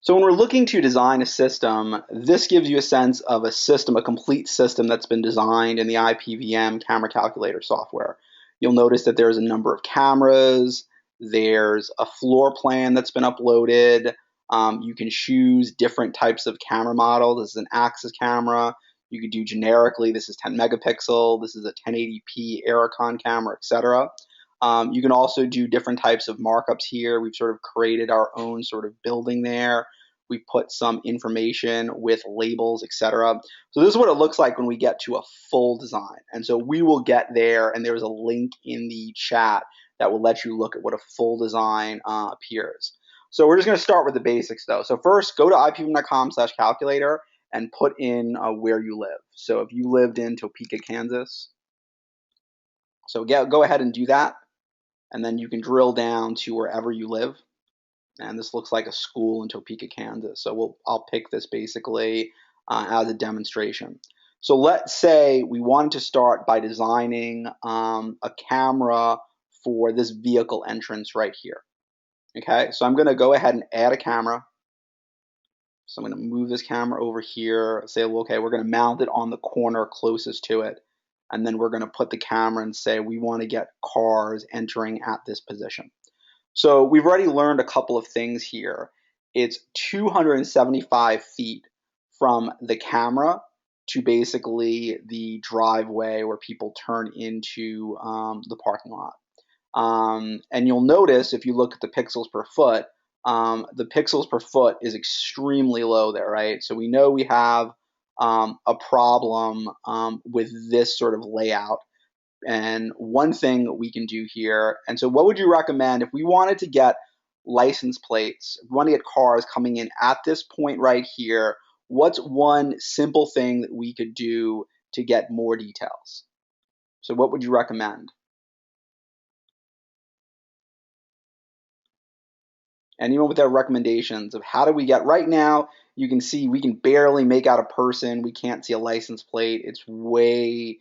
So when we're looking to design a system, this gives you a sense of a system, a complete system that's been designed in the IPVM camera calculator software. You'll notice that there's a number of cameras, there's a floor plan that's been uploaded. You can choose different types of camera models. This is an axis camera. You could do generically, this is 10 megapixel, this is a 1080p Aerocon camera, etc. You can also do different types of markups here. We've sort of created our own sort of building there. We put some information with labels, etc. So this is what it looks like when we get to a full design. And so we will get there, and there's a link in the chat that will let you look at what a full design appears. So we're just going to start with the basics, though. So first, go to ipvm.com/calculator and put in where you live. So if you lived in Topeka, Kansas, so go ahead and do that, and then you can drill down to wherever you live. And this looks like a school in Topeka, Kansas. So I'll pick this basically as a demonstration. So let's say we wanted to start by designing a camera for this vehicle entrance right here. Okay, so I'm going to go ahead and add a camera. So I'm going to move this camera over here, say, well, okay, we're going to mount it on the corner closest to it. And then we're going to put the camera and say we want to get cars entering at this position. So we've already learned a couple of things here. It's 275 feet from the camera to basically the driveway where people turn into the parking lot. And you'll notice if you look at the pixels per foot, the pixels per foot is extremely low there, right? So we know we have a problem with this sort of layout. And one thing we can do here, and so what would you recommend if we wanted to get license plates, if we want to get cars coming in at this point right here, what's one simple thing that we could do to get more details? So what would you recommend? Anyone with their recommendations of how do we get, right now, you can see we can barely make out a person. We can't see a license plate. It's way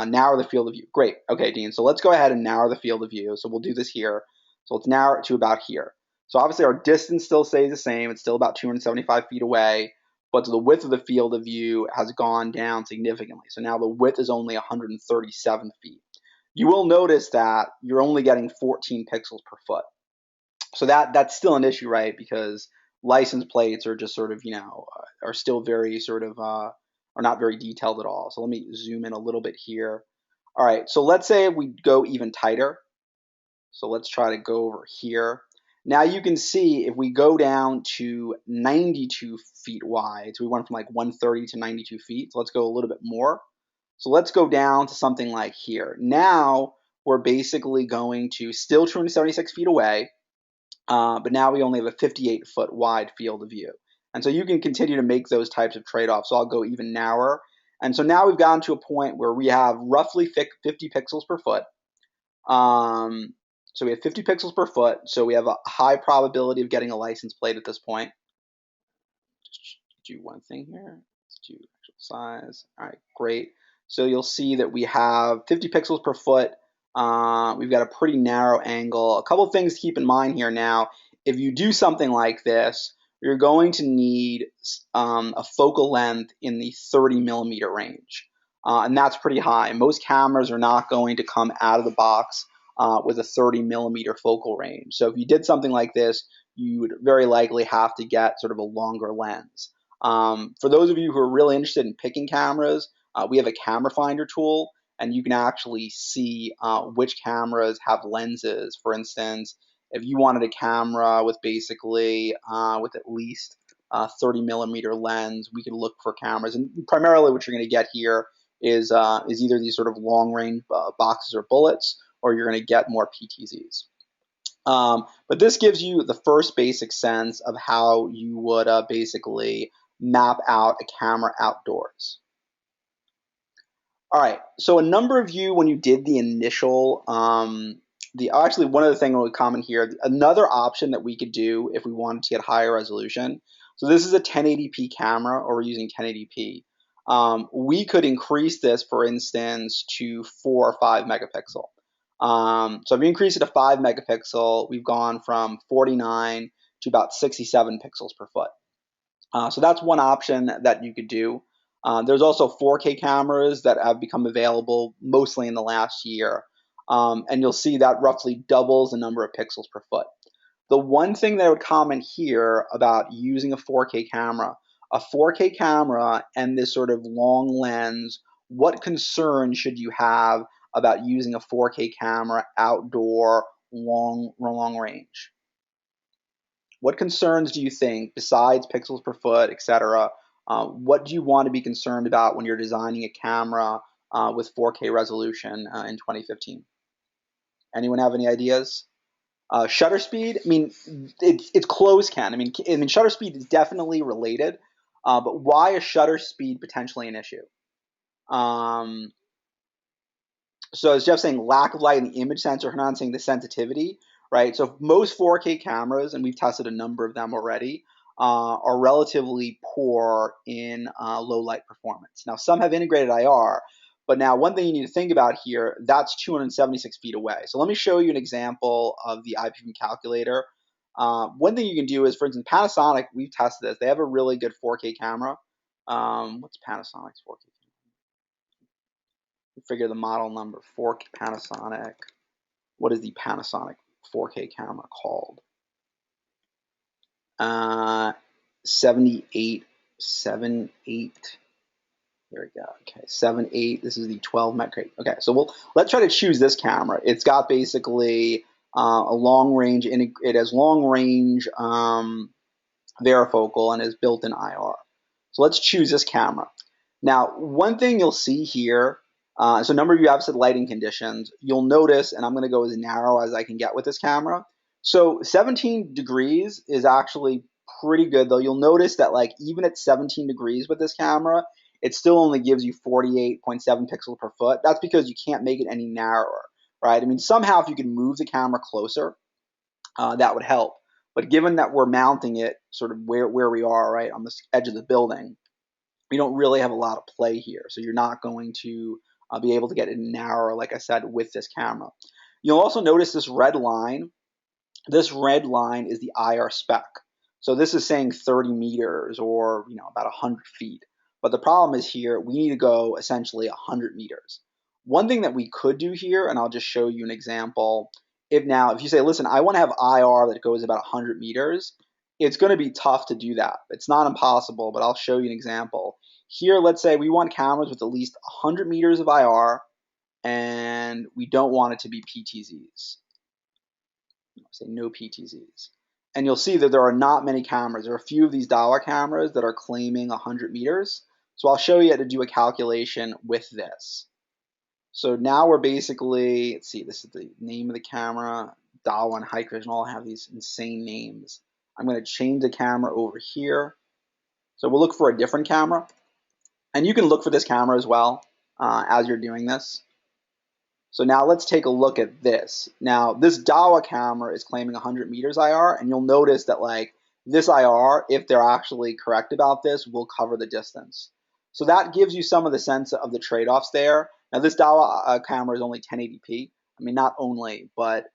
narrow the field of view. Great. Okay, Dean. So let's go ahead and narrow the field of view. So we'll do this here. So let's narrow it to about here. So obviously our distance still stays the same. It's still about 275 feet away, but the width of the field of view has gone down significantly. So now the width is only 137 feet. You will notice that you're only getting 14 pixels per foot. So that's still an issue, right? Because license plates are just sort of, are still very sort of, are not very detailed at all. So let me zoom in a little bit here. All right, so let's say we go even tighter. So let's try to go over here. Now you can see if we go down to 92 feet wide, so we went from like 130 to 92 feet. So let's go a little bit more. So let's go down to something like here. Now we're basically going to still 276 feet away. But now we only have a 58-foot wide field of view. And so you can continue to make those types of trade-offs. So I'll go even narrower. And so now we've gotten to a point where we have roughly 50 pixels per foot. So we have 50 pixels per foot. So we have a high probability of getting a license plate at this point. Just do one thing here. Let's do actual size. All right, great. So you'll see that we have 50 pixels per foot. We've got a pretty narrow angle. A couple things to keep in mind here now. If you do something like this, you're going to need a focal length in the 30 millimeter range. And that's pretty high. Most cameras are not going to come out of the box with a 30 millimeter focal range. So if you did something like this, you would very likely have to get sort of a longer lens. For those of you who are really interested in picking cameras, we have a camera finder tool, and you can actually see which cameras have lenses. For instance, if you wanted a camera with basically with at least 30 millimeter lens, we can look for cameras. And primarily what you're going to get here is either these sort of long range boxes or bullets, or you're going to get more PTZs. But this gives you the first basic sense of how you would basically map out a camera outdoors. All right, so a number of you, when you did the initial, actually one other thing that would comment here, another option that we could do if we wanted to get higher resolution. So this is a 1080p camera, or we're using 1080p. We could increase this, for instance, to 4 or 5 megapixel. So if we increase it to 5 megapixel, we've gone from 49 to about 67 pixels per foot. So that's one option that you could do. There's also 4K cameras that have become available mostly in the last year. And you'll see that roughly doubles the number of pixels per foot. The one thing that I would comment here about using a 4K camera and this sort of long lens, what concern should you have about using a 4K camera outdoor long range? What concerns do you think, besides pixels per foot, etc., what do you want to be concerned about when you're designing a camera with 4K resolution in 2015? Anyone have any ideas? Shutter speed, I mean, it's close, Ken. I mean, shutter speed is definitely related, but why is shutter speed potentially an issue? So as Jeff's saying, lack of light in the image sensor, Hernan saying the sensitivity, right? So most 4K cameras, and we've tested a number of them already, are relatively poor in low light performance. Now, some have integrated IR, but now one thing you need to think about here, that's 276 feet away. So let me show you an example of the IPVM calculator. One thing you can do is, for instance, Panasonic, we've tested this. They have a really good 4K camera. What's Panasonic's 4K? Figure the model number for Panasonic. What is the Panasonic 4K camera called? 7878. There we go. Okay, 78. This is the 12 meg. Okay, so let's try to choose this camera. It's got basically a long range. It has long range varifocal and is built in IR. So let's choose this camera. Now, one thing you'll see here, so a number of you have said lighting conditions. You'll notice, and I'm going to go as narrow as I can get with this camera. So 17 degrees is actually pretty good, though. You'll notice that like even at 17 degrees with this camera, it still only gives you 48.7 pixels per foot. That's because you can't make it any narrower, right? I mean, somehow if you can move the camera closer, that would help. But given that we're mounting it sort of where we are, right, on the edge of the building, we don't really have a lot of play here. So you're not going to be able to get it narrower, like I said, with this camera. You'll also notice this red line. This red line is the IR spec. So this is saying 30 meters or about 100 feet. But the problem is here, we need to go essentially 100 meters. One thing that we could do here, and I'll just show you an example. If you say, listen, I want to have IR that goes about 100 meters, it's going to be tough to do that. It's not impossible, but I'll show you an example. Here, let's say we want cameras with at least 100 meters of IR, and we don't want it to be PTZs. Say no PTZs. And you'll see that there are not many cameras. There are a few of these Dahua cameras that are claiming 100 meters. So I'll show you how to do a calculation with this. So now we're basically, let's see, this is the name of the camera. Dahua and Hikvision all have these insane names. I'm going to change the camera over here. So we'll look for a different camera. And you can look for this camera as well as you're doing this. So now let's take a look at this. Now this Dahua camera is claiming 100 meters IR, and you'll notice that like this IR, if they're actually correct about this, will cover the distance. So that gives you some of the sense of the trade-offs there. Now this Dahua camera is only 1080p. I mean, not only, but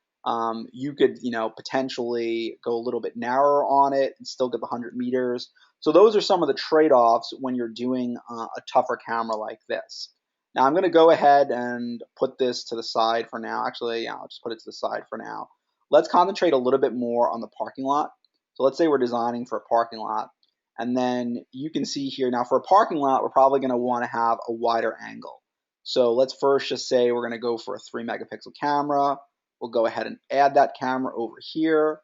you could potentially go a little bit narrower on it and still get the 100 meters. So those are some of the trade-offs when you're doing a tougher camera like this. Now I'm going to go ahead and put this to the side for now. Actually, yeah, I'll just put it to the side for now. Let's concentrate a little bit more on the parking lot. So let's say we're designing for a parking lot. And then you can see here, now for a parking lot, we're probably going to want to have a wider angle. So let's first just say we're going to go for a 3 megapixel camera. We'll go ahead and add that camera over here,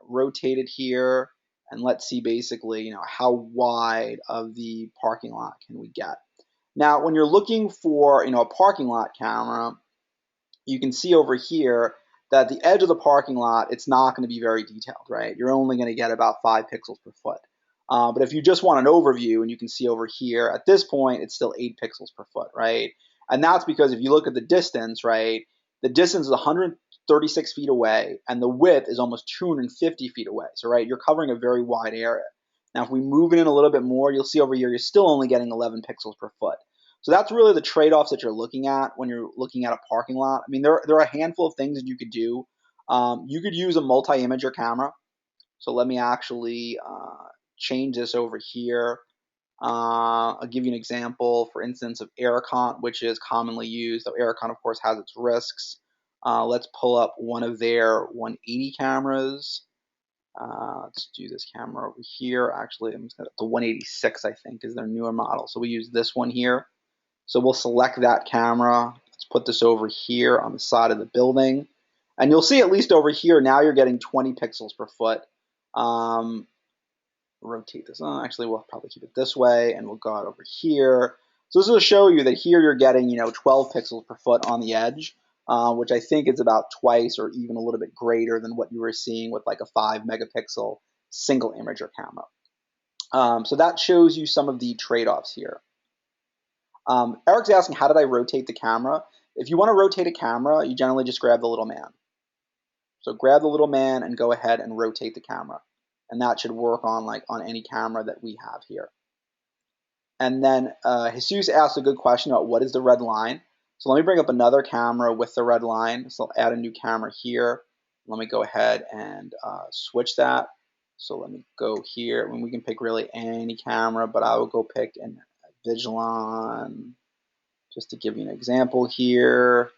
rotate it here, and let's see basically, how wide of the parking lot can we get. Now, when you're looking for, a parking lot camera, you can see over here that the edge of the parking lot, it's not going to be very detailed, right? You're only going to get about 5 pixels per foot. But if you just want an overview, and you can see over here, at this point, it's still 8 pixels per foot, right? And that's because if you look at the distance, right, the distance is 136 feet away, and the width is almost 250 feet away. So, right, you're covering a very wide area. Now, if we move it in a little bit more, you'll see over here, you're still only getting 11 pixels per foot. So that's really the trade-offs that you're looking at when you're looking at a parking lot. I mean, there are a handful of things that you could do. You could use a multi-imager camera. So let me actually change this over here. I'll give you an example, for instance, of Ericon, which is commonly used, though Ericon, of course, has its risks. Let's pull up one of their 180 cameras. Let's do this camera over here. Actually, the 186, I think, is their newer model. So we use this one here. So we'll select that camera. Let's put this over here on the side of the building. And you'll see, at least over here, now you're getting 20 pixels per foot. Rotate this on. Actually, we'll probably keep it this way, and we'll go out over here. So this will show you that here you're getting, 12 pixels per foot on the edge, which I think is about twice or even a little bit greater than what you were seeing with like a 5 megapixel single imager camera. So that shows you some of the trade-offs here. Eric's asking, how did I rotate the camera? If you want to rotate a camera, you generally just grab the little man. So grab the little man and go ahead and rotate the camera. And that should work on any camera that we have here. And then Jesus asked a good question about what is the red line. So let me bring up another camera with the red line. So I'll add a new camera here. Let me go ahead and switch that. So let me go here. I mean, we can pick really any camera, but I will go pick a Vigilon, just to give you an example here.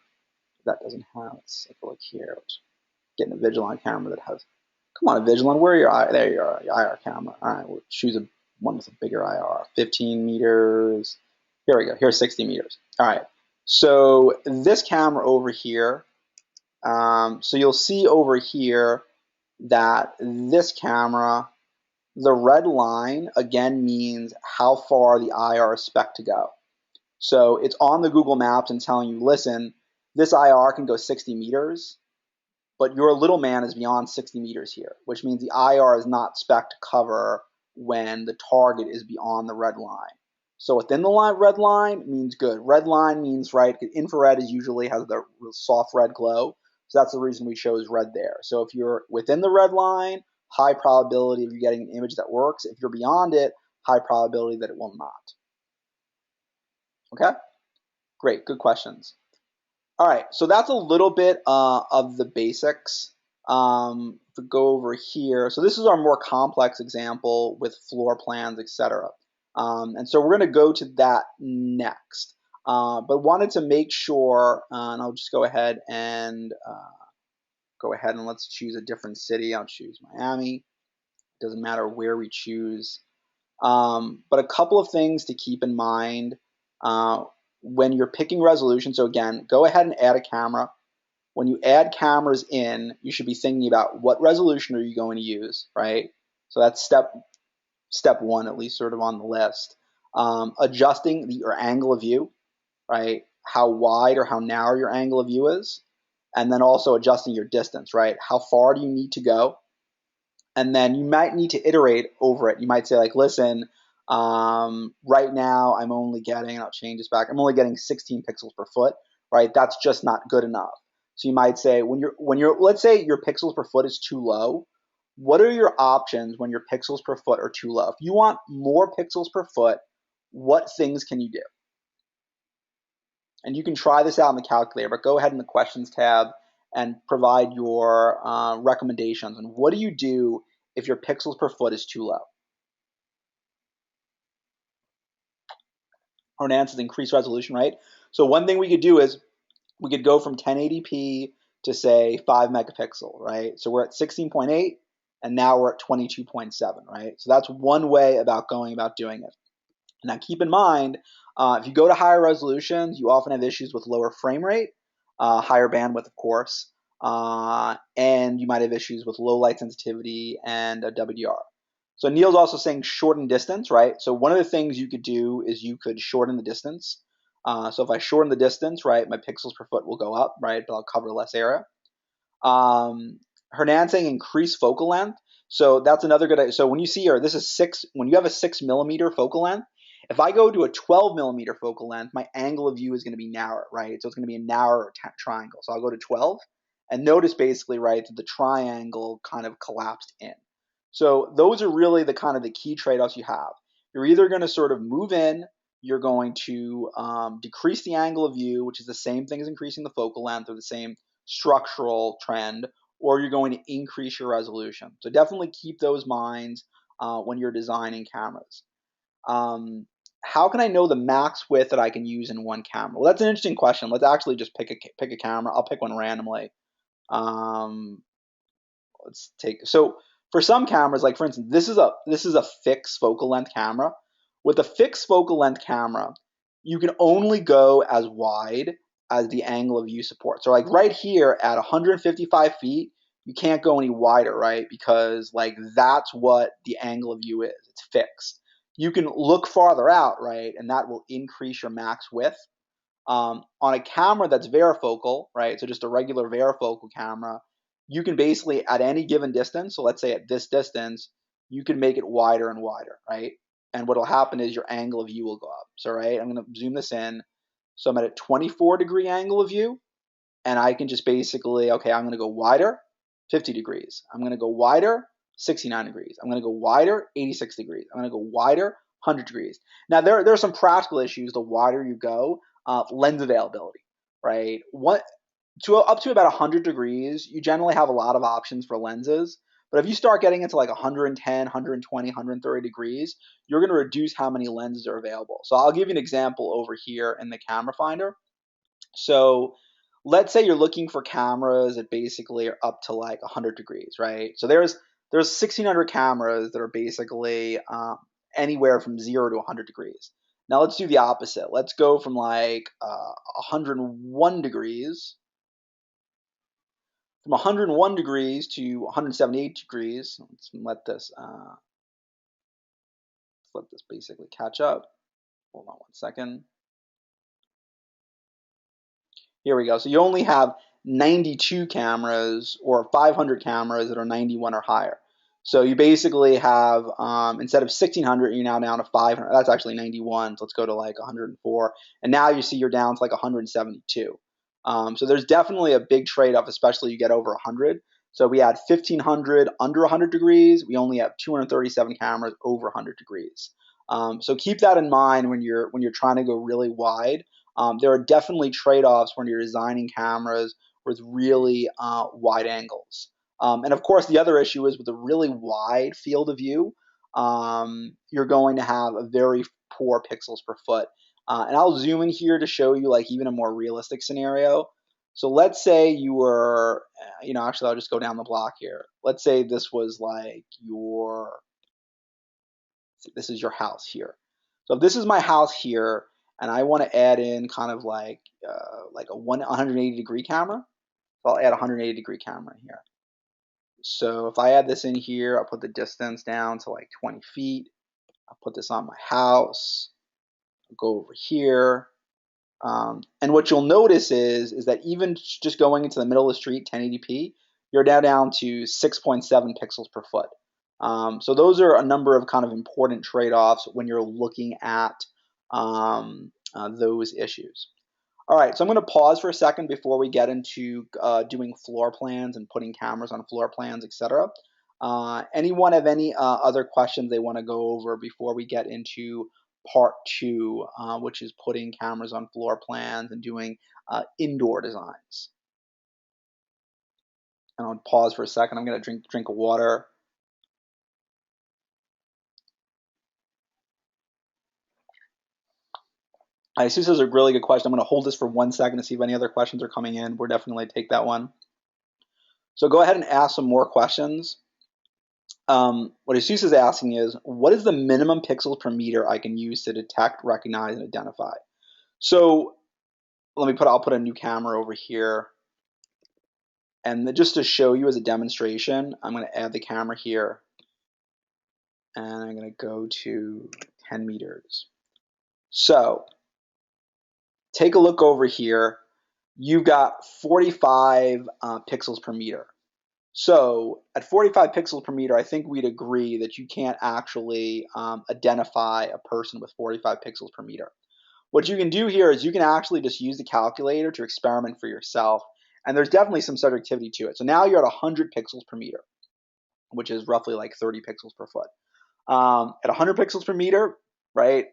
That doesn't have, let's take a look here. Let's get a Vigilon camera that has, come on, Vigilon, where are your eye? There you are, your IR camera. All right, we'll choose one with a bigger IR, 15 meters. Here we go, here's 60 meters. All right, so this camera over here, so you'll see over here that this camera, the red line, again, means how far the IR is spec to go. So it's on the Google Maps and telling you, listen, this IR can go 60 meters, but your little man is beyond 60 meters here, which means the IR is not spec to cover when the target is beyond the red line. So within the red line means good. Red line means right. Infrared is usually has the soft red glow. So that's the reason we chose red there. So if you're within the red line, high probability of you getting an image that works. If you're beyond it, high probability that it will not. Okay? Great, good questions. All right, so that's a little bit of the basics. To go over here, so this is our more complex example with floor plans, etc. And so we're going to go to that next. But wanted to make sure, and I'll just go ahead and let's choose a different city. I'll choose Miami. It doesn't matter where we choose. But a couple of things to keep in mind when you're picking resolution. So again, go ahead and add a camera. When you add cameras in, you should be thinking about what resolution are you going to use, right? So that's step one, at least sort of on the list. Adjusting your angle of view, right? How wide or how narrow your angle of view is. And then also adjusting your distance, right? How far do you need to go? And then you might need to iterate over it. You might say, like, listen, right now I'm only getting, I'll change this back, I'm only getting 16 pixels per foot, right? That's just not good enough. So you might say, when you're, let's say your pixels per foot is too low, what are your options when your pixels per foot are too low? If you want more pixels per foot, what things can you do? And you can try this out in the calculator, but go ahead in the questions tab and provide your recommendations. And what do you do if your pixels per foot is too low? Our answer is increased resolution, right? So one thing we could do is we could go from 1080p to say 5 megapixel, right? So we're at 16.8 and now we're at 22.7, right? So that's one way about going about doing it. Now keep in mind, if you go to higher resolutions, you often have issues with lower frame rate, higher bandwidth, of course, and you might have issues with low light sensitivity and WDR. So Neil's also saying shorten distance, right? So one of the things you could do is you could shorten the distance. So if I shorten the distance, right, my pixels per foot will go up, right, but I'll cover less area. Hernan saying increase focal length. So that's another good idea. So when you see here, this is when you have a 6 millimeter focal length, if I go to a 12 millimeter focal length, my angle of view is going to be narrower, right? So it's going to be a narrower triangle. So I'll go to 12 and notice basically, right, that the triangle kind of collapsed in. So those are really the kind of the key trade-offs you have. You're either going to sort of move in, you're going to decrease the angle of view, which is the same thing as increasing the focal length or the same structural trend, or you're going to increase your resolution. So definitely keep those in mind when you're designing cameras. How can I know the max width that I can use in one camera? Well, that's an interesting question. Let's actually just pick a camera. I'll pick one randomly. Um, let's take so for some cameras, like for instance, this is a fixed focal length camera. With a fixed focal length camera, you can only go as wide as the angle of view supports. So like right here at 155 feet, you can't go any wider, right? Because like that's what the angle of view is. It's fixed. You can look farther out, right? And that will increase your max width. On a camera that's varifocal, right? So just a regular varifocal camera, you can basically at any given distance, so let's say at this distance, you can make it wider and wider, right? And what'll happen is your angle of view will go up. So right, I'm going to zoom this in. So I'm at a 24-degree angle of view, and I can just basically, okay, I'm going to go wider, 50 degrees. I'm going to go wider, 69 degrees. I'm going to go wider, 86 degrees. I'm going to go wider, 100 degrees. Now, there are some practical issues the wider you go. Lens availability, right? Up to about 100 degrees, you generally have a lot of options for lenses. But if you start getting into like 110, 120, 130 degrees, you're going to reduce how many lenses are available. So I'll give you an example over here in the camera finder. So let's say you're looking for cameras that basically are up to like 100 degrees, right? So there's 1,600 cameras that are basically anywhere from 0 to 100 degrees. Now let's do the opposite. Let's go from like 101 degrees, from 101 degrees to 178 degrees. Let this basically catch up. Hold on one second. Here we go. So you only have 92 cameras or 500 cameras that are 91 or higher. So you basically have, instead of 1,600, you're now down to 500. That's actually 91. So let's go to like 104. And now you see you're down to like 172. So there's definitely a big trade-off, especially you get over 100. So we had 1,500 under 100 degrees. We only have 237 cameras over 100 degrees. So keep that in mind when you're trying to go really wide. There are definitely trade-offs when you're designing cameras with really wide angles. And of course, the other issue is with a really wide field of view, you're going to have a very poor pixels per foot. And I'll zoom in here to show you like even a more realistic scenario. So let's say you were, actually I'll just go down the block here. Let's say this was like this is your house here. So if this is my house here, and I want to add in kind of like a 180 degree camera, so I'll add a 180 degree camera here. So if I add this in here, I'll put the distance down to like 20 feet. I'll put this on my house. I'll go over here. And what you'll notice is that even just going into the middle of the street, 1080p, you're now down to 6.7 pixels per foot. So those are a number of kind of important trade-offs when you're looking at those issues. All right, so I'm going to pause for a second before we get into doing floor plans and putting cameras on floor plans, etc. Anyone have any other questions they want to go over before we get into part 2, which is putting cameras on floor plans and doing indoor designs? And I'll pause for a second. I'm going to drink of water. I see this is a really good question. I'm going to hold this for 1 second to see if any other questions are coming in. We'll definitely take that one. So go ahead and ask some more questions. What Jesus is asking is, what is the minimum pixels per meter I can use to detect, recognize, and identify? So I'll put a new camera over here. And just to show you as a demonstration, I'm going to add the camera here. And I'm going to go to 10 meters. So take a look over here. You've got 45 pixels per meter. So at 45 pixels per meter, I think we'd agree that you can't actually identify a person with 45 pixels per meter. What you can do here is you can actually just use the calculator to experiment for yourself. And there's definitely some subjectivity to it. So now you're at 100 pixels per meter, which is roughly like 30 pixels per foot. At 100 pixels per meter, right,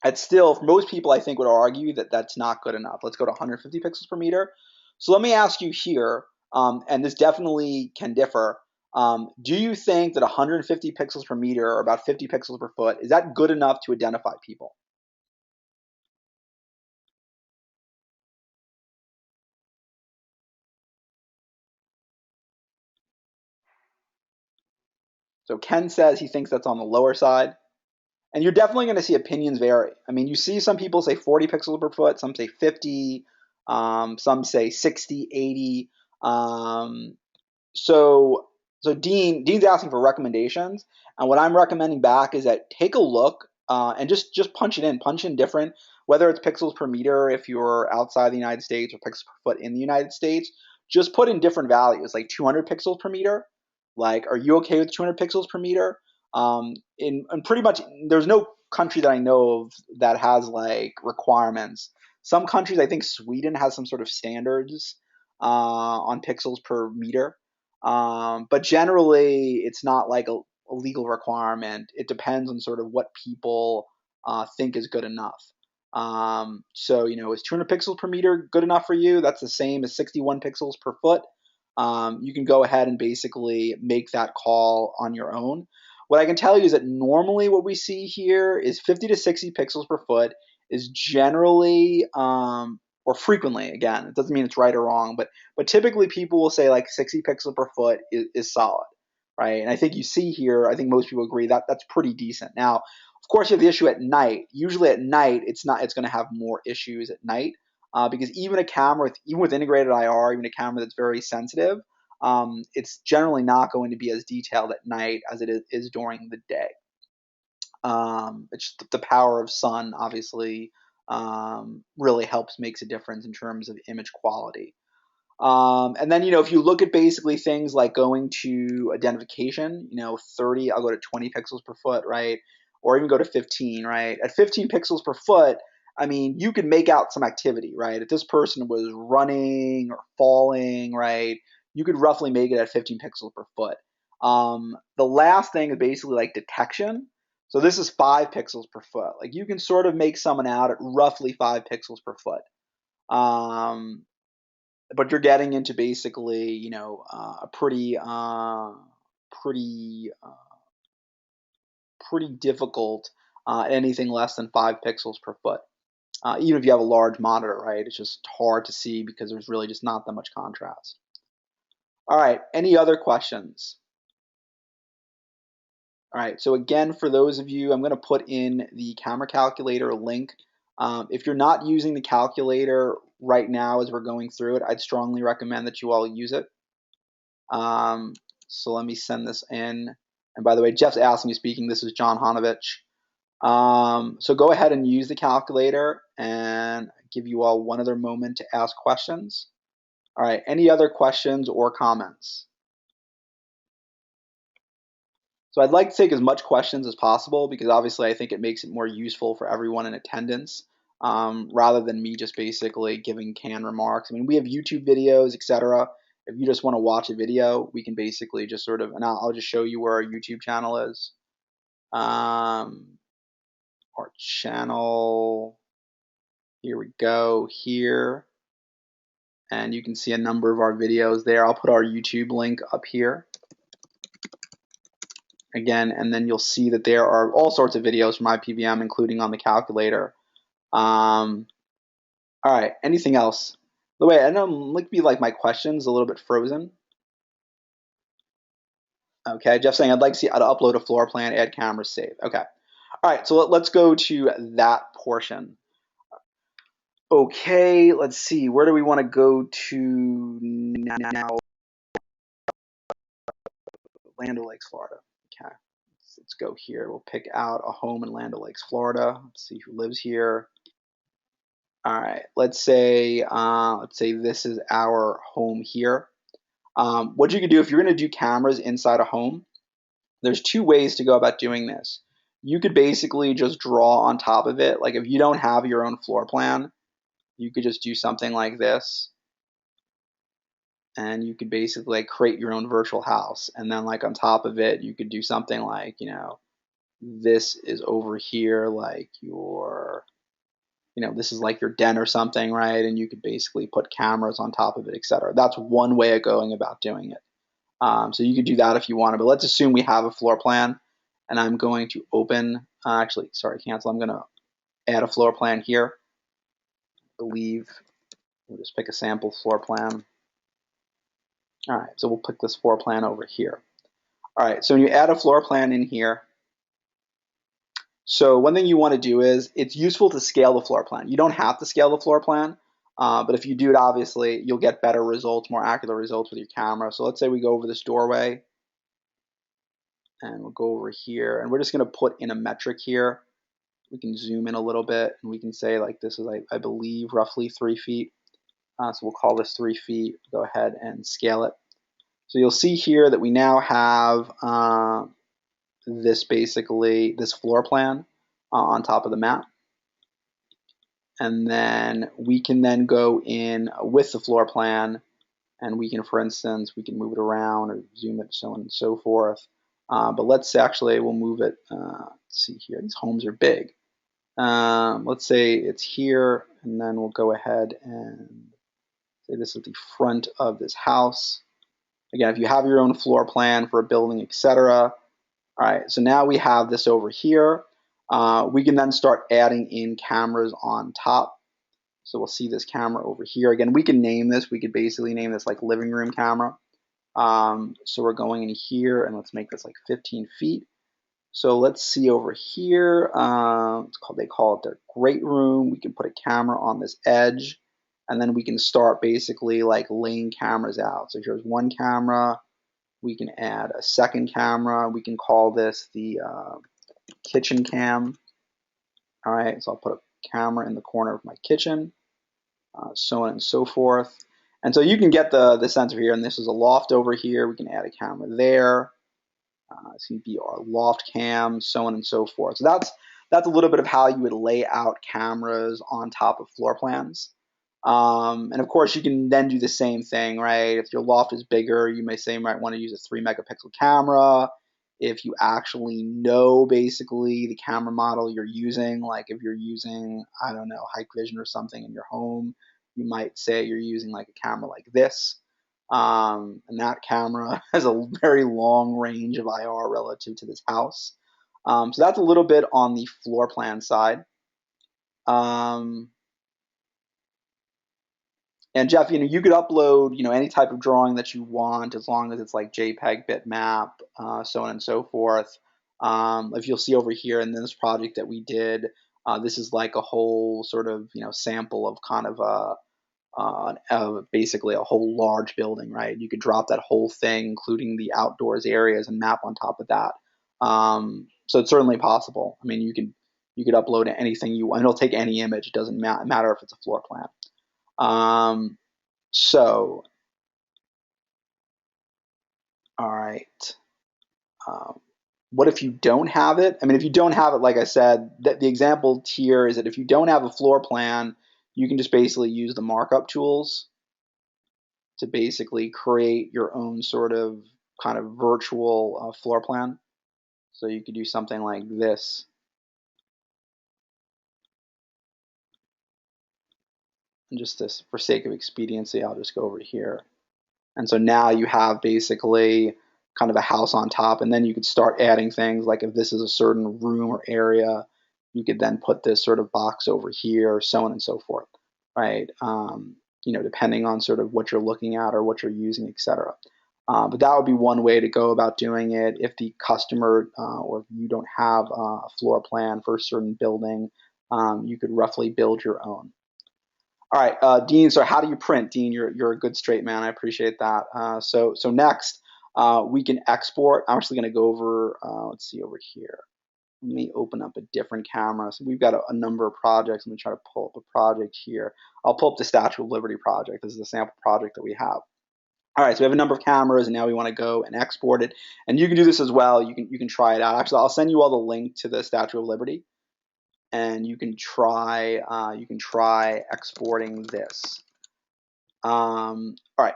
it's still, most people I think would argue that that's not good enough. Let's go to 150 pixels per meter. So let me ask you here, and this definitely can differ. Do you think that 150 pixels per meter, or about 50 pixels per foot, is that good enough to identify people? So Ken says he thinks that's on the lower side. And you're definitely going to see opinions vary. I mean, you see some people say 40 pixels per foot, some say 50, some say 60, 80. Um, so Dean's asking for recommendations, and what I'm recommending back is that take a look and just punch in different, whether it's pixels per meter if you're outside the United States or pixels per foot in the United States. Just put in different values, like 200 pixels per meter. Like, are you okay with 200 pixels per meter? In pretty much, there's no country that I know of that has like requirements. Some countries, I think Sweden has some sort of standards on pixels per meter, but generally, it's not like a legal requirement. It depends on sort of what people think is good enough. So, is 200 pixels per meter good enough for you? That's the same as 61 pixels per foot. You can go ahead and basically make that call on your own. What I can tell you is that normally what we see here is 50 to 60 pixels per foot is generally, or frequently, again, it doesn't mean it's right or wrong, but typically people will say like 60 pixels per foot is solid, right? And I think you see here, I think most people agree that that's pretty decent. Now, of course, you have the issue at night. Usually at night, it's going to have more issues at night because even a camera, even with integrated IR, even a camera that's very sensitive, it's generally not going to be as detailed at night as it is during the day. It's just the power of sun, obviously, really helps, makes a difference in terms of image quality. And then, if you look at basically things like going to identification, 30, I'll go to 20 pixels per foot, right? Or even go to 15, right? At 15 pixels per foot, I mean, you can make out some activity, right? If this person was running or falling, right, you could roughly make it at 15 pixels per foot. The last thing is basically like detection. So this is 5 pixels per foot. Like you can sort of make someone out at roughly 5 pixels per foot. Um, but you're getting into basically, a pretty, pretty difficult anything less than 5 pixels per foot. Even if you have a large monitor, right? It's just hard to see because there's really just not that much contrast. All right, any other questions? All right, so again, for those of you, I'm going to put in the camera calculator link. If you're not using the calculator right now as we're going through it, I'd strongly recommend that you all use it. So let me send this in. And by the way, Jeff's asking me speaking. This is John Hanovich. So go ahead and use the calculator and give you all one other moment to ask questions. All right, any other questions or comments? So I'd like to take as much questions as possible because obviously I think it makes it more useful for everyone in attendance rather than me just basically giving canned remarks. I mean, we have YouTube videos, etc. If you just want to watch a video, we can basically just sort of, and I'll just show you where our YouTube channel is. Our channel, here we go, here. And you can see a number of our videos there. I'll put our YouTube link up here. Again, and then you'll see that there are all sorts of videos from IPVM, including on the calculator. All right, anything else? By the way, I know might be like my questions a little bit frozen. Okay, Jeff's saying I'd like to see how to upload a floor plan, add cameras, save. Okay, all right, so let's go to that portion. Okay, let's see, where do we want to go to now? Land O'Lakes, Florida. Okay, let's go here. We'll pick out a home in Land O'Lakes, Florida. Let's see who lives here. All right, let's say this is our home here. What you could do if you're going to do cameras inside a home, there's two ways to go about doing this. You could basically just draw on top of it. Like if you don't have your own floor plan, you could just do something like this. And you could basically like create your own virtual house. And then like on top of it, you could do something like, this is over here, like your, this is like your den or something, right? And you could basically put cameras on top of it, etc. That's one way of going about doing it. So you could do that if you wanted, but let's assume we have a floor plan, and I'm going to open, actually, sorry, cancel. I'm going to add a floor plan here. I believe we'll just pick a sample floor plan. All right, so we'll pick this floor plan over here. All right, so when you add a floor plan in here, so one thing you want to do is it's useful to scale the floor plan. You don't have to scale the floor plan, but if you do it, obviously, you'll get better results, more accurate results with your camera. So let's say we go over this doorway, and we'll go over here, and we're just going to put in a metric here. We can zoom in a little bit, and we can say like this is, I believe, roughly 3 feet. So we'll call this 3 feet. Go ahead and scale it. So you'll see here that we now have this floor plan on top of the map. And then we can then go in with the floor plan, and we can, for instance, we can move it around or zoom it, so on and so forth. But let's actually, we'll move it, let's see here, these homes are big. Let's say it's here, and then we'll go ahead and say this is the front of this house. Again, if you have your own floor plan for a building, etc. All right, so now we have this over here. We can then start adding in cameras on top. So we'll see this camera over here. Again, we can name this. We could basically name this like living room camera. So we're going in here, and let's make this like 15 feet. So let's see over here. They call it their great room. We can put a camera on this edge, and then we can start basically like laying cameras out. So here's one camera. We can add a second camera. We can call this the kitchen cam. All right, so I'll put a camera in the corner of my kitchen, so on and so forth. And so you can get the sense of here, and this is a loft over here. We can add a camera there. It's going to be our loft cam, so on and so forth. So that's a little bit of how you would lay out cameras on top of floor plans. And of course, you can then do the same thing, right? If your loft is bigger, you might want to use a 3 megapixel camera. If you actually know basically the camera model you're using, like if you're using, I don't know, Hikvision or something in your home, you might say you're using like a camera like this. And that camera has a very long range of IR relative to this house. So that's a little bit on the floor plan side. And Jeff, you could upload, any type of drawing that you want, as long as it's like JPEG, bitmap, so on and so forth. If you'll see over here in this project that we did, this is like a whole sort of, sample of kind of basically a whole large building, right? You could drop that whole thing, including the outdoors areas, and map on top of that. So it's certainly possible. I mean, you could upload anything you want. It'll take any image. It doesn't matter if it's a floor plan. So, all right. What if you don't have it? I mean, if you don't have it, like I said, the example here is that if you don't have a floor plan, you can just basically use the markup tools to basically create your own sort of kind of virtual floor plan. So you could do something like this. And just this, for sake of expediency, I'll just go over here. And so now you have basically kind of a house on top, and then you could start adding things like if this is a certain room or area, you could then put this sort of box over here, so on and so forth, right? Depending on sort of what you're looking at or what you're using, etc. But that would be one way to go about doing it. If the customer or if you don't have a floor plan for a certain building, you could roughly build your own. All right, Dean. So how do you print, Dean? You're a good straight man. I appreciate that. So next, we can export. I'm actually going to go over. Let's see over here. Let me open up a different camera. So we've got a number of projects. Let me try to pull up a project here. I'll pull up the Statue of Liberty project. This is a sample project that we have. All right, so we have a number of cameras, and now we want to go and export it. And you can do this as well. You can try it out. Actually, I'll send you all the link to the Statue of Liberty, and you can try exporting this. All right.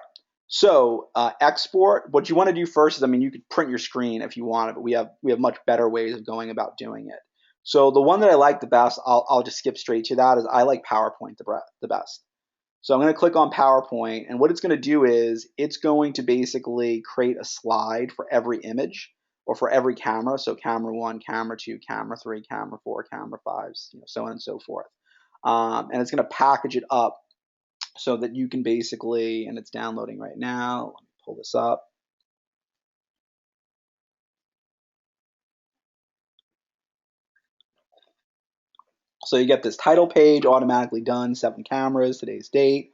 So export. What you want to do first is, you could print your screen if you want it, but we have much better ways of going about doing it. So the one that I like the best, I'll just skip straight to that, is I like PowerPoint the best. So I'm going to click on PowerPoint, and what it's going to do is it's going to basically create a slide for every image or for every camera. So camera 1, camera 2, camera 3, camera 4, camera 5, so on and so forth. And it's going to package it up so that you can basically, and it's downloading right now. Let me pull this up. So you get this title page automatically done, 7 cameras, today's date.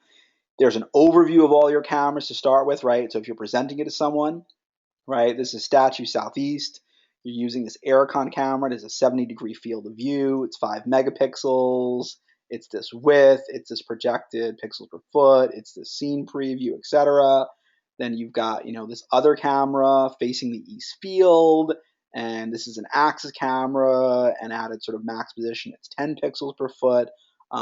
There's an overview of all your cameras to start with, right? So if you're presenting it to someone, right, this is Statue Southeast. You're using this Aircon camera. It has a 70-degree field of view. It's 5 megapixels. It's this width. It's this projected pixels per foot. It's the scene preview, etc. Then you've got, this other camera facing the east field, and this is an axis camera and added sort of max position. It's 10 pixels per foot, so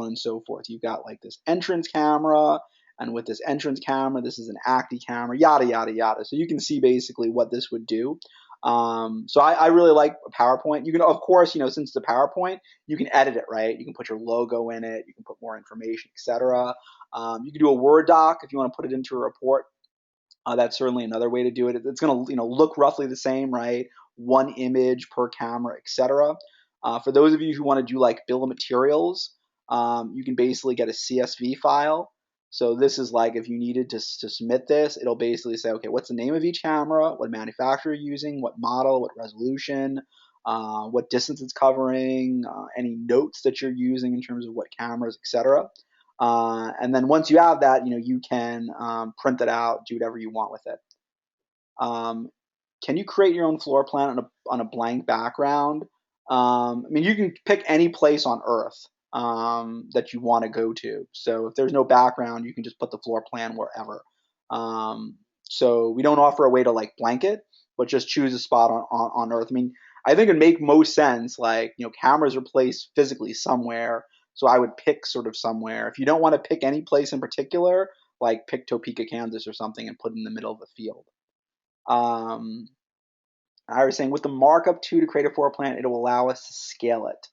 on and so forth. You've got like this entrance camera, and with this entrance camera, this is an acti camera, yada yada yada. So you can see basically what this would do. So I really like PowerPoint. You can, of course, since it's a PowerPoint, you can edit it, right? You can put your logo in it, you can put more information, etc. You can do a Word doc if you want to put it into a report. That's certainly another way to do it. It's going to look roughly the same, right? One image per camera, etc. For those of you who want to do like bill of materials, you can basically get a CSV file. So this is like if you needed to submit this, it'll basically say, okay, what's the name of each camera, what manufacturer you're using, what model, what resolution, what distance it's covering, any notes that you're using in terms of what cameras, etc. And then once you have that, you can print it out, do whatever you want with it. Can you create your own floor plan on a blank background? I mean, you can pick any place on Earth that you want to go to. So if there's no background, you can just put the floor plan wherever. So we don't offer a way to like blanket, but just choose a spot on Earth. I mean, I think it'd make most sense. Like, cameras are placed physically somewhere. So I would pick sort of somewhere. If you don't want to pick any place in particular, like pick Topeka, Kansas or something and put it in the middle of the field. Um, I was saying with the markup 2 to create a floor plan, it will allow us to scale it.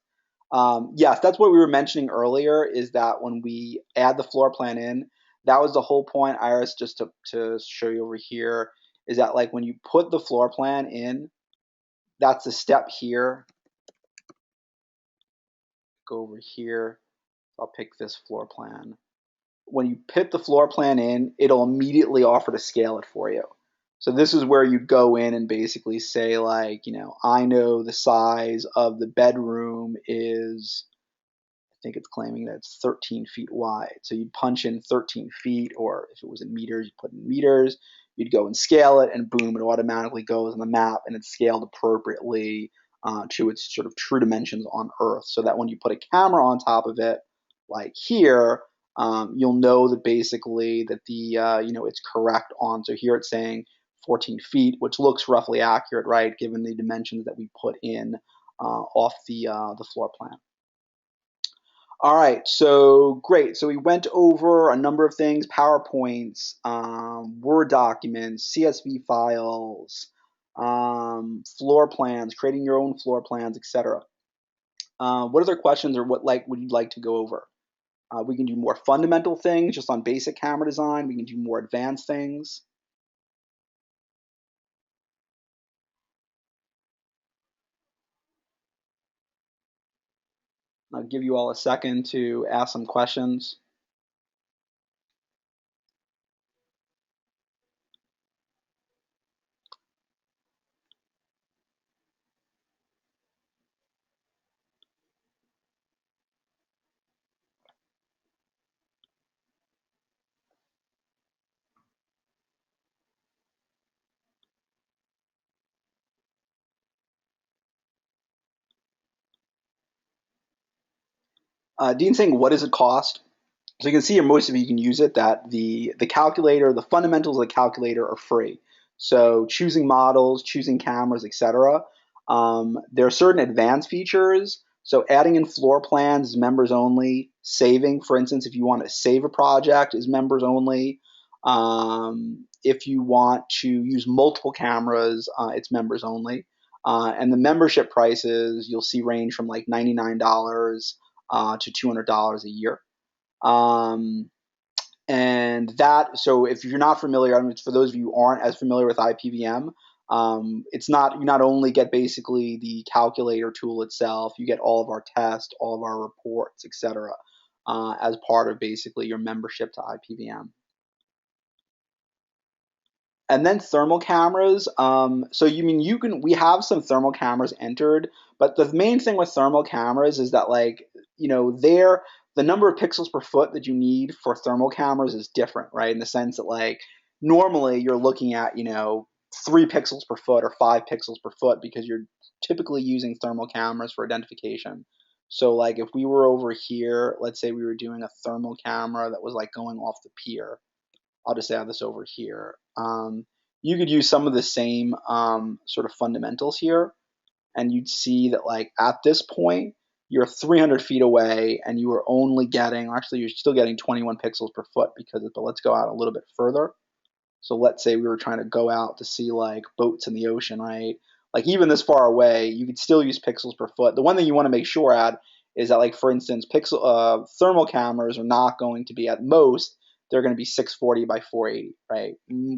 Yes, that's what we were mentioning earlier, is that when we add the floor plan in, that was the whole point, Iris, just to show you over here, is that like when you put the floor plan in, that's the step here. Go over here. I'll pick this floor plan. When you put the floor plan in, it'll immediately offer to scale it for you. So this is where you go in and basically say like, I know the size of the bedroom is, I think it's claiming that it's 13 feet wide. So you'd punch in 13 feet, or if it was in meters, you'd put in meters. You'd go and scale it, and boom, it automatically goes on the map, and it's scaled appropriately to its sort of true dimensions on Earth, so that when you put a camera on top of it, like here, you'll know that basically that the it's correct on. So here it's saying 14 feet, which looks roughly accurate, right, given the dimensions that we put in off the floor plan. All right, so great. So we went over a number of things: PowerPoints, Word documents, CSV files, floor plans, creating your own floor plans, etc. What other questions or what would you like to go over? We can do more fundamental things just on basic camera design. We can do more advanced things. I'll give you all a second to ask some questions. Dean's saying, what does it cost? So you can see, or most of you can use it, that the calculator, the fundamentals of the calculator are free. So choosing models, choosing cameras, etc. There are certain advanced features. So adding in floor plans is members only. Saving, for instance, if you want to save a project, is members only. If you want to use multiple cameras, it's members only. And the membership prices you'll see range from like $99 to $200 a year. Um, and that, so if you're not familiar, I mean, for those of you who aren't as familiar with IPVM, it's not, you not only get basically the calculator tool itself, you get all of our tests, all of our reports, etc., as part of basically your membership to IPVM. And then thermal cameras. So you mean you can? We have some thermal cameras entered, but the main thing with thermal cameras is that like they're the number of pixels per foot that you need for thermal cameras is different, right? In the sense that like normally you're looking at 3 pixels per foot or 5 pixels per foot because you're typically using thermal cameras for identification. So like if we were over here, let's say we were doing a thermal camera that was like going off the pier. I'll just add this over here. You could use some of the same sort of fundamentals here, and you'd see that like at this point, you're 300 feet away, and you are only getting, actually, you're still getting 21 pixels per foot because of, but let's go out a little bit further. So let's say we were trying to go out to see like boats in the ocean, right? Like even this far away, you could still use pixels per foot. The one thing you want to make sure at is that like for instance, thermal cameras are not going to be at most they're going to be 640 by 480, right?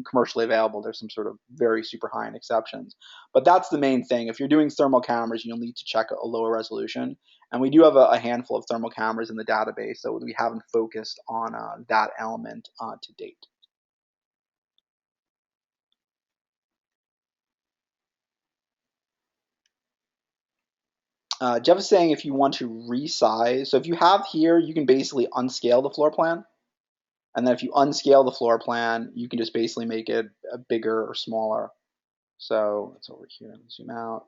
Commercially available. There's some sort of very super high end exceptions, but that's the main thing. If you're doing thermal cameras, you'll need to check a lower resolution. And we do have a handful of thermal cameras in the database, so we haven't focused on that element to date. Jeff is saying if you want to resize, so if you have here, you can basically unscale the floor plan. And then if you unscale the floor plan, you can just basically make it bigger or smaller. So it's over here, zoom out,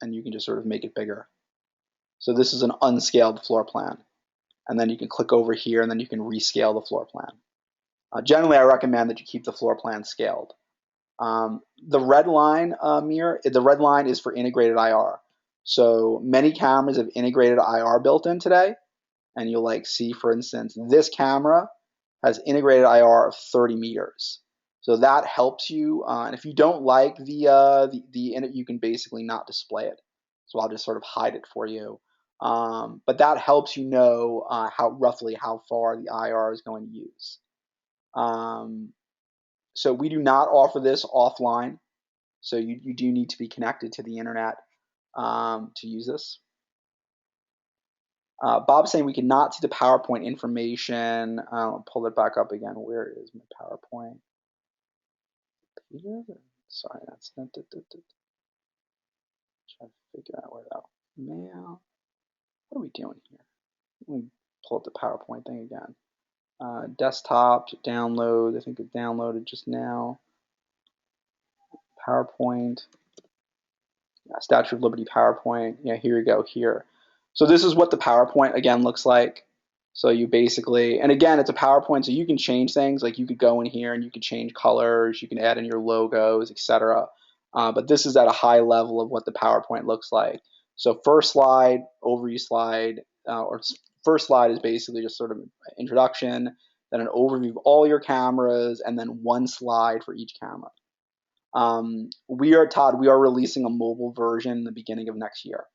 and you can just sort of make it bigger. So this is an unscaled floor plan. And then you can click over here and then you can rescale the floor plan. Generally, I recommend that you keep the floor plan scaled. The red line mirror, the red line is for integrated IR. So many cameras have integrated IR built in today. And you'll like see, for instance, this camera has integrated IR of 30 meters. So that helps you. And if you don't like the you can basically not display it. So I'll just sort of hide it for you. But that helps you know roughly how far the IR is going to use. So we do not offer this offline. So you do need to be connected to the internet to use this. Bob's saying we cannot see the PowerPoint information. I'll pull it back up again. Where is my PowerPoint? Sorry, that's not. Try to figure out where that. Mail. What are we doing here? Let me pull up the PowerPoint thing again. Desktop download. I think it downloaded just now. PowerPoint. Statue of Liberty PowerPoint. Yeah, here we go. Here. So this is what the PowerPoint again looks like. So you basically, and again, it's a PowerPoint, so you can change things. Like you could go in here and you could change colors, you can add in your logos, etc. But this is at a high level of what the PowerPoint looks like. So first slide, overview slide, or first slide is basically just sort of an introduction, then an overview of all your cameras, and then one slide for each camera. We are releasing a mobile version in the beginning of next year.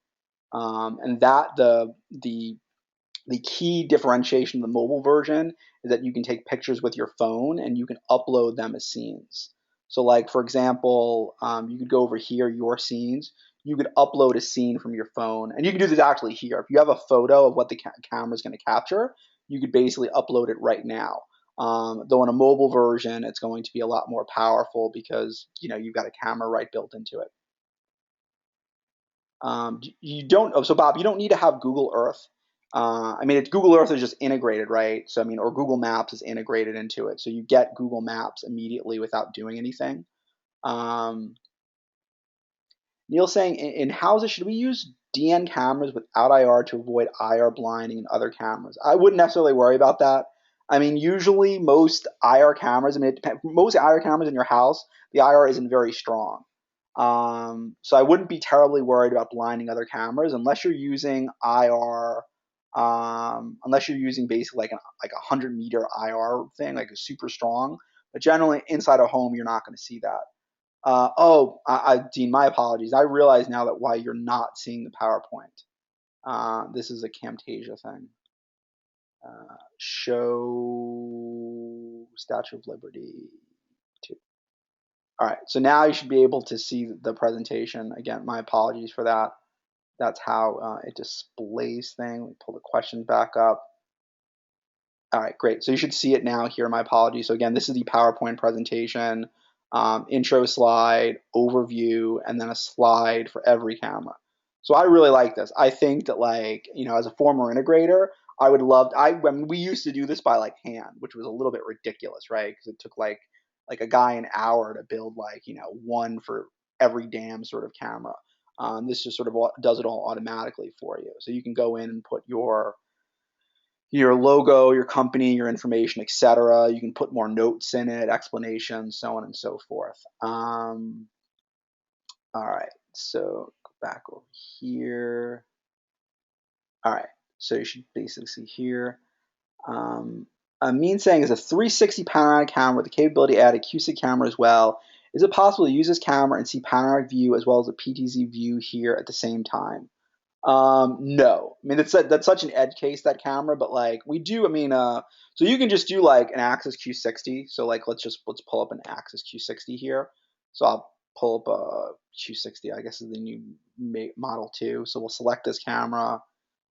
And that the key differentiation of the mobile version is that you can take pictures with your phone and you can upload them as scenes. So like, for example, you could go over here, your scenes, you could upload a scene from your phone, and you can do this actually here. If you have a photo of what the camera is going to capture, you could basically upload it right now. Though in a mobile version, it's going to be a lot more powerful because you've got a camera right built into it. You don't. Oh, so Bob, you don't need to have Google Earth. I mean, Google Earth is just integrated, right? So I mean, or Google Maps is integrated into it, so you get Google Maps immediately without doing anything. Um, Neil saying in houses, should we use DN cameras without IR to avoid IR blinding in other cameras? I wouldn't necessarily worry about that. I mean, usually most IR cameras, I mean, most IR cameras in your house, the IR isn't very strong. So I wouldn't be terribly worried about blinding other cameras unless you're using IR, unless you're using basically like a 100-meter IR thing, like a super strong. But generally inside a home, you're not going to see that. Dean, my apologies. I realize now that why you're not seeing the PowerPoint. This is a Camtasia thing. Show Statue of Liberty 2. All right, so now you should be able to see the presentation. Again, my apologies for that. That's how it displays things. Let me pull the question back up. All right, great. So you should see it now here. My apologies. So again, this is the PowerPoint presentation, intro slide, overview, and then a slide for every camera. So I really like this. I think that, like, as a former integrator, I would love. When we used to do this by like hand, which was a little bit ridiculous, right? Because it took like a guy an hour to build like one for every damn sort of camera. This just sort of does it all automatically for you. So you can go in and put your logo, your company, your information, etc. You can put more notes in it, explanations, so on and so forth. All right, so go back over here. All right, so you should basically see here. A mean saying is a 360 panoramic camera with the capability to add a Q-SIG camera as well. Is it possible to use this camera and see panoramic view as well as a PTZ view here at the same time? No, I mean that's such an edge case, that camera, but like we do. I mean, so you can just do like an Axis Q60. So like let's pull up an Axis Q60 here. So I'll pull up a Q60. I guess is the new model 2. So we'll select this camera.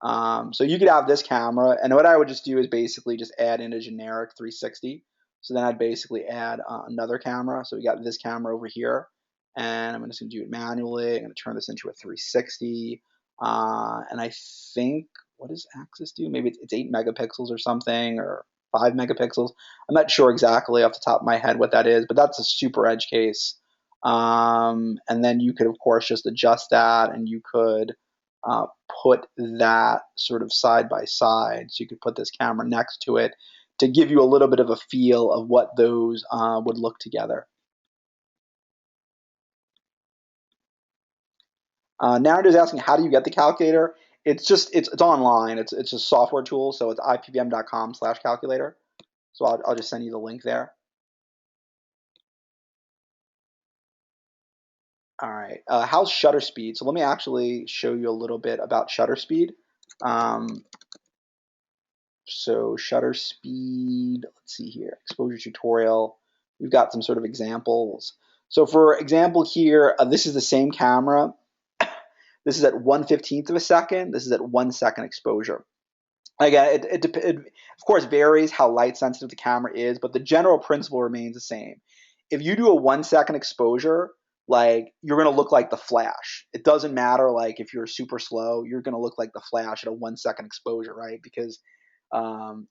So you could have this camera, and what I would just do is basically just add in a generic 360. So then I'd basically add another camera. So we got this camera over here, and I'm just going to do it manually. I'm going to turn this into a 360. And I think, what does Axis do? Maybe it's 8 megapixels or something, or 5 megapixels. I'm not sure exactly off the top of my head what that is, but that's a super edge case. And then you could, of course, just adjust that, and you could put that sort of side by side. So you could put this camera next to it to give you a little bit of a feel of what those would look together. Now it is asking, how do you get the calculator? It's online. It's a software tool, so it's ipvm.com/calculator. So I'll just send you the link there. All right. How's shutter speed? So let me actually show you a little bit about shutter speed. So shutter speed, let's see here, exposure tutorial. We've got some sort of examples. So for example here, this is the same camera. This is at 1/15 of a second. This is at 1 second exposure. Again, it of course varies how light sensitive the camera is, but the general principle remains the same. If you do a 1 second exposure, like you're gonna look like the Flash. It doesn't matter like if you're super slow, you're gonna look like the Flash at a 1 second exposure, right? Because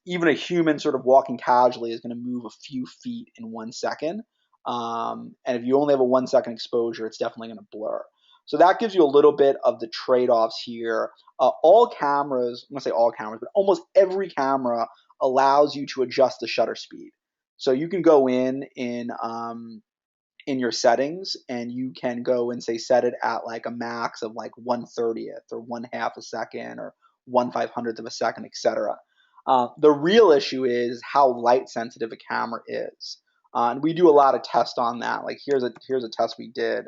even a human sort of walking casually is going to move a few feet in 1 second. And if you only have a 1 second exposure, it's definitely going to blur. So that gives you a little bit of the trade-offs here. All cameras, I'm going to say all cameras, but almost every camera allows you to adjust the shutter speed. So you can go in your settings, and you can go and say set it at like a max of like 1/30th or 1/2 a second or 1/500th of a second, etc. The real issue is how light sensitive a camera is. And we do a lot of tests on that. Like here's a test we did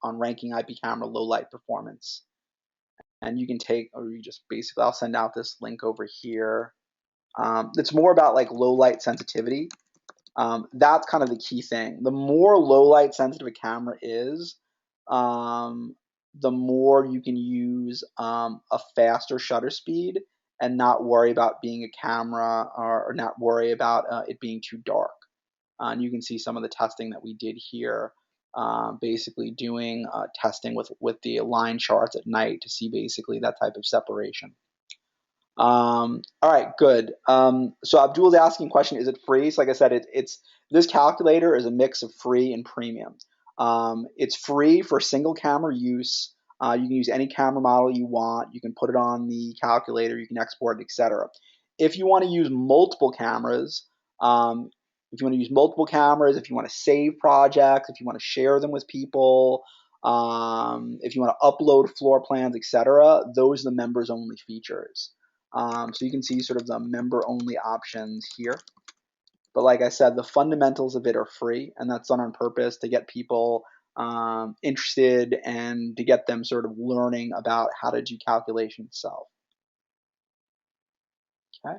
on ranking IP camera low light performance. And you can take, or you just basically, I'll send out this link over here. It's more about like low light sensitivity. That's kind of the key thing. The more low light sensitive a camera is, the more you can use a faster shutter speed and not worry about being a camera, or not worry about it being too dark. And you can see some of the testing that we did here, basically doing testing with the line charts at night to see basically that type of separation. All right, good. So Abdul's asking a question, is it free? So like I said, it's this calculator is a mix of free and premium. It's free for single camera use. You can use any camera model you want. You can put it on the calculator. You can export it, etc. If you want to use multiple cameras, if you want to save projects, if you want to share them with people, if you want to upload floor plans, etc., those are the members only features. So you can see sort of the member only options here. But like I said, the fundamentals of it are free, and that's done on purpose to get people interested and to get them sort of learning about how to do calculation itself. Okay.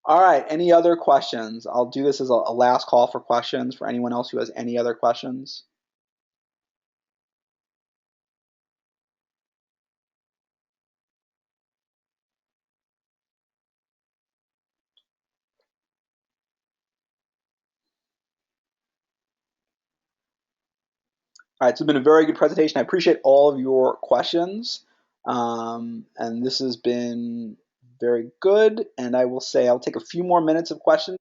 All right. Any other questions? I'll do this as a last call for questions for anyone else who has any other questions. All right, so it's been a very good presentation. I appreciate all of your questions. And this has been very good. And I will say I'll take a few more minutes of questions.